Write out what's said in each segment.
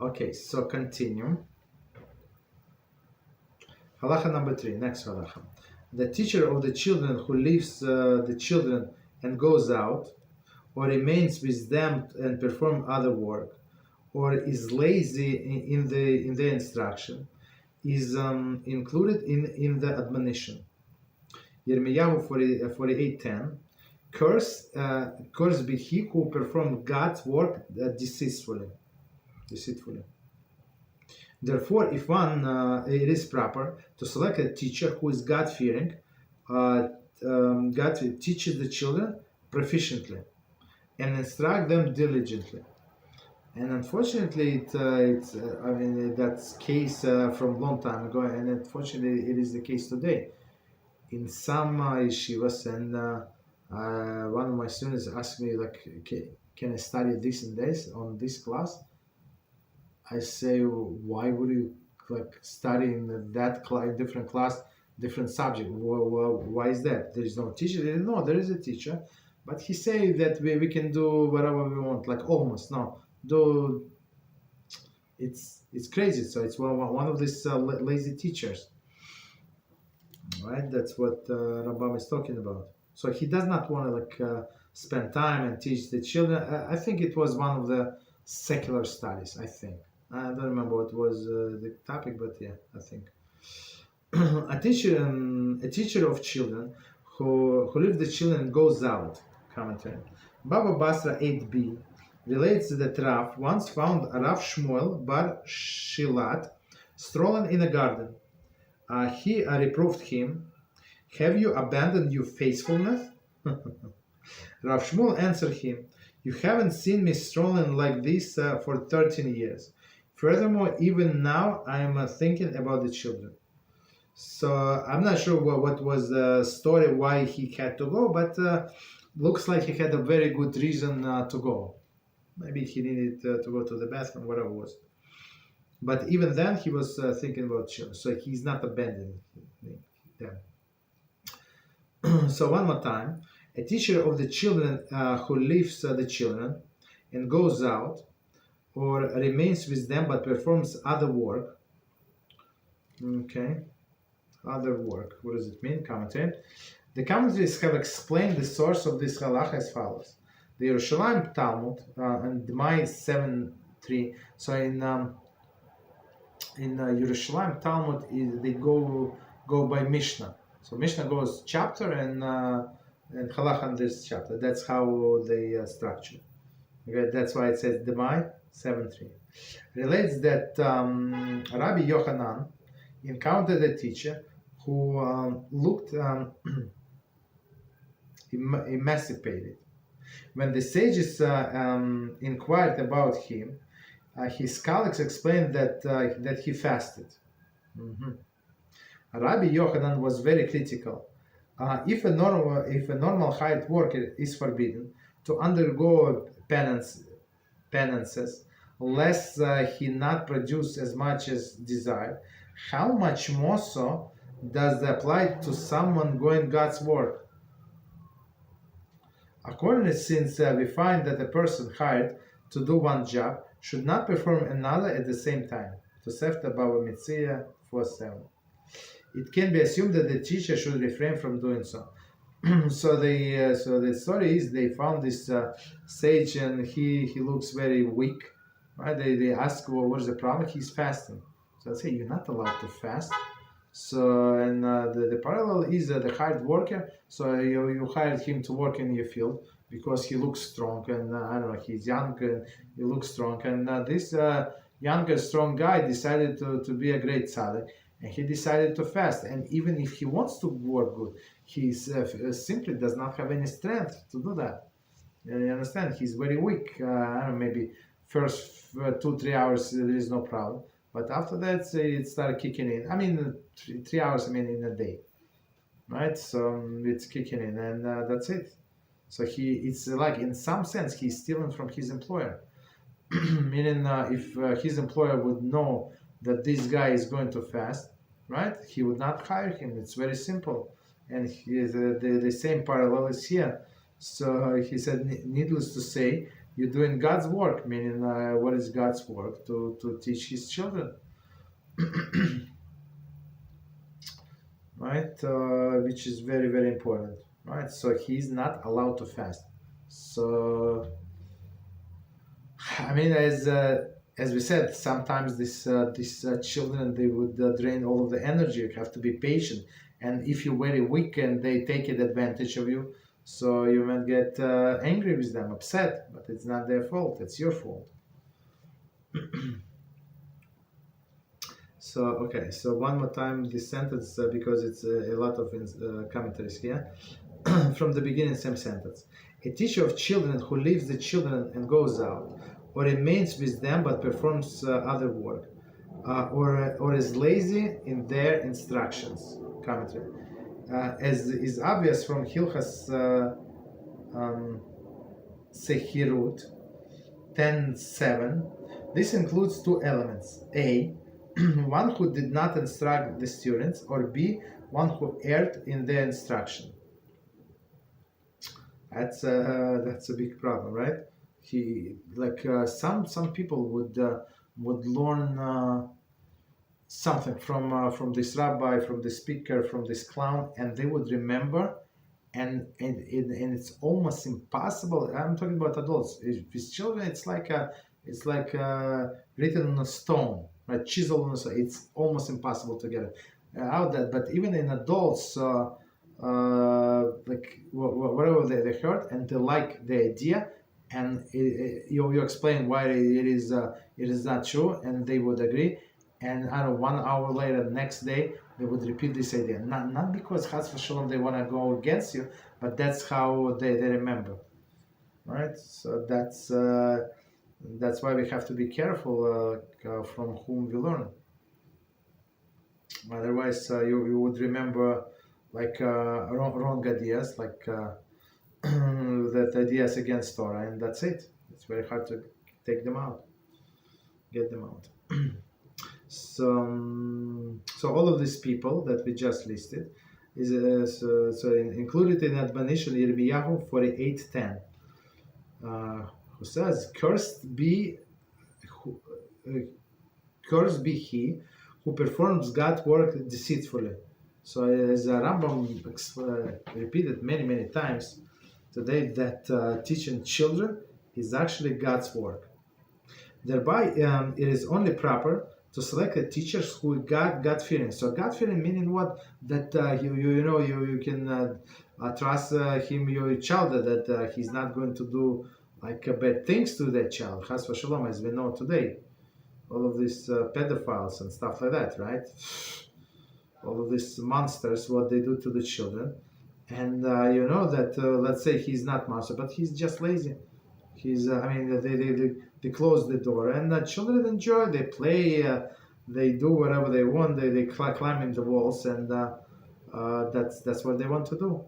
Okay, so continue. Halachah number 3, next halachah. The teacher of the children who leaves the children and goes out, or remains with them and perform other work, or is lazy in the instruction, is included in the admonition. Yirmiyahu 48:10. Curse be he who performs God's work deceitfully. Therefore, if it is proper to select a teacher who is God-fearing, God teaches the children proficiently and instruct them diligently. And unfortunately, that's case from long time ago, and unfortunately, it is the case today. In some yeshivas, and one of my students asked me, like, can I study this and this on this class? I say, why would you study in that different class, different subject? Why is that? There is no teacher. No, there is a teacher, but he say that we can do whatever we want, like almost no. Though it's crazy. So it's one of these lazy teachers, right? That's what Rabbi is talking about. So he does not want to spend time and teach the children. I think it was one of the secular studies. I think. I don't remember what was the topic, but yeah, I think a teacher of children who leaves the children and goes out. Commentary. Baba Basra 8b relates that Rav once found Rav Shmuel Bar Shilat strolling in a garden. He reproved him, "Have you abandoned your faithfulness?" Rav Shmuel answered him, "You haven't seen me strolling like this for 13 years. Furthermore, even now I am thinking about the children." So I'm not sure what was the story, why he had to go, but looks like he had a very good reason to go. Maybe he needed to go to the bathroom, whatever it was. But even then, he was thinking about children. So he's not abandoning them. So one more time. A teacher of the children who leaves the children and goes out, or remains with them but performs other work. Okay. Other work. What does it mean? Commentary. The commentaries have explained the source of this halachah as follows. The Yerushalayim Talmud and Demai 7:3. So in Yerushalayim Talmud, they go by Mishnah. So Mishnah goes chapter and halachah in this chapter. That's how they structure. Okay, that's why it says Demai 7:3. Relates that Rabbi Yochanan encountered a teacher who looked emancipated. When the sages inquired about him, his colleagues explained that he fasted. Rabbi Yochanan was very critical. If a normal hired worker is forbidden to undergo penances, lest he not produce as much as desired, how much more so does that apply to someone going God's work? Accordingly, since we find that a person hired to do one job should not perform another at the same time. Tosefta Baba Metzia 4:7. It can be assumed that the teacher should refrain from doing so. So the story is they found this sage and he looks very weak. Right? They ask, well, what is the problem? He's fasting. So I say, you're not allowed to fast. So, and the parallel is the hired worker. So you hired him to work in your field because he looks strong and I don't know, he's young and he looks strong. And this younger, strong guy decided to be a great tzaddik, and he decided to fast. And even if he wants to work good, he simply does not have any strength to do that. You understand? He's very weak. I don't know, maybe first 2-3 hours there is no problem. But after that, it started kicking in. I mean, 3 hours, in a day, right? So it's kicking in, and that's it. So it's like, in some sense, he's stealing from his employer. Meaning, if his employer would know that this guy is going to fast, right, he would not hire him. It's very simple. And the same parallel is here. So he said, needless to say, you're doing God's work, meaning what is God's work? To teach His children, right? Which is very, very important, right? So He's not allowed to fast. So, I mean, as we said, sometimes these children, they would drain all of the energy. You have to be patient, and if you're very weak and they take advantage of you, so you might get angry with them, upset, but it's not their fault, it's your fault. So, okay, so one more time this sentence, because it's a lot of commentaries here. From the beginning, same sentence. A teacher of children who leaves the children and goes out, or remains with them but performs other work, or is lazy in their instructions. Commentary. As is obvious from Hilchot Sehirut 10:7, this includes two elements: A, one who did not instruct the students, or B, one who erred in their instruction. That's a big problem, right? Some people would learn something from this rabbi, from the speaker, from this clown, and they would remember, and it's almost impossible. I'm talking about adults. With children, it's like written on a stone, right? Chiseled on a stone. It's almost impossible to get it out. That, but even in adults, whatever they heard and they like the idea, and you explain why it is not true, and they would agree. And I don't know, 1 hour later, next day, they would repeat this idea. Not because Chas v'Shalom they want to go against you, but that's how they remember, right? So that's why we have to be careful from whom we learn. Otherwise, you would remember wrong ideas, that ideas against Torah, and that's it. It's very hard to get them out. So all of these people that we just listed is included in admonition Yirmiyahu 48:10, who says, "Cursed be he who performs God's work deceitfully." So as Rambam repeated many times today, that teaching children is actually God's work. Thereby, it is only proper to select a teacher who got God-fearing. So God-fearing meaning what? That you can trust him, your child, that he's not going to do bad things to that child. Chas v'Shalom, as we know today, all of these pedophiles and stuff like that, right? All of these monsters, what they do to the children, and that let's say he's not monster, but he's just lazy. He's they close the door, and the children enjoy. They play, they do whatever they want. They climb in the walls, and that's what they want to do,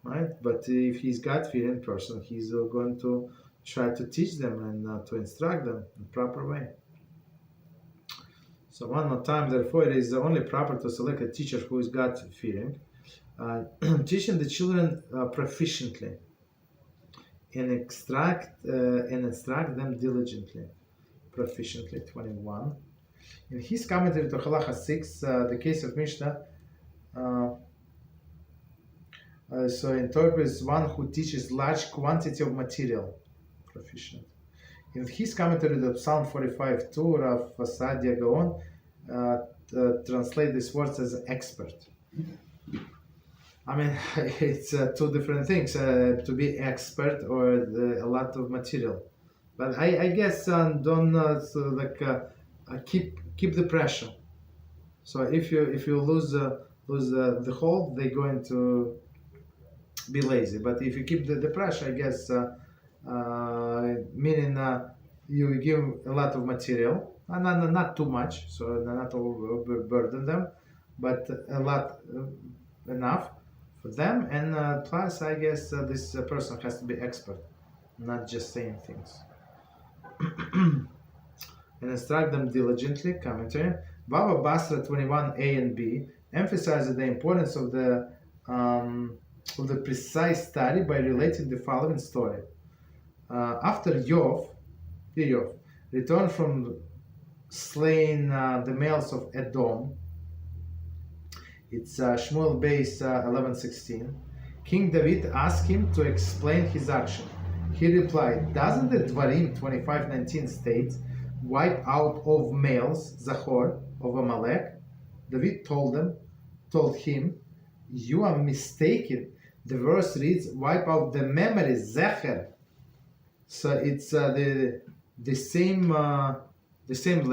right? But if he's God-fearing person, he's going to try to teach them and to instruct them in the proper way. So one more time, therefore, it is only proper to select a teacher who is God-fearing, teaching the children proficiently, and instruct them diligently, proficiently. 21. In his commentary to Halachah 6, the case of Mishnah, so interprets one who teaches large quantity of material, proficient. In his commentary to Psalm 45:2, Rav Sadia Gaon translate these words as expert. I mean, it's two different things, to be expert or a lot of material. But I guess don't keep the pressure. So if you lose the hold, they're going to be lazy. But if you keep the pressure, I guess, meaning you give a lot of material, not too much, so not overburden them, but a lot enough for them, and plus I guess this person has to be expert, not just saying things. And instruct them diligently. Commentary. Baba Basra 21a and b emphasizes the importance of the precise study by relating the following story. After Yov returned from slaying the males of Edom, it's Shmuel base 11:16. King David asked him to explain his action. He replied, "Doesn't the Dvarim 25:19 state, wipe out of males, Zachor, of Amalek?" David told him, "You are mistaken. The verse reads, wipe out the memory, Zecher." So it's the same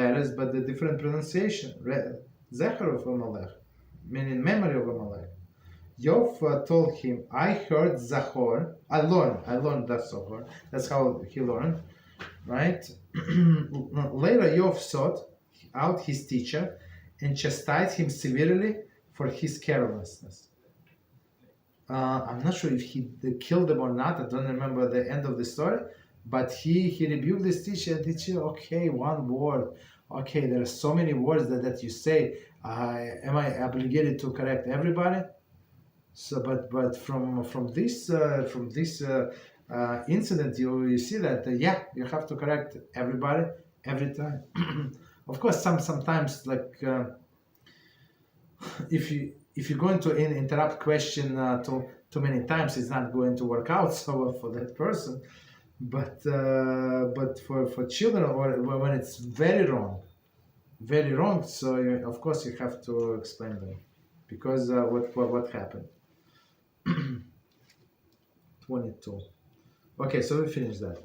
letters, but the different pronunciation. Zecher of Amalek, meaning memory of Amalek. Yov told him, "I heard Zachor. I learned that Zachor. That's how he learned, right?" Later, Yov sought out his teacher and chastised him severely for his carelessness. I'm not sure if he killed him or not. I don't remember the end of the story, but he rebuked this teacher. Teacher, okay, one word. Okay, there are so many words that you say. Am I obligated to correct everybody? So, but from this incident, you see that you have to correct everybody every time. Of course, sometimes like if you're going to interrupt question too many times, it's not going to work out so well for that person. But for children, or when it's very wrong, so of course you have to explain them, because what happened. 22. Okay, so we finished that.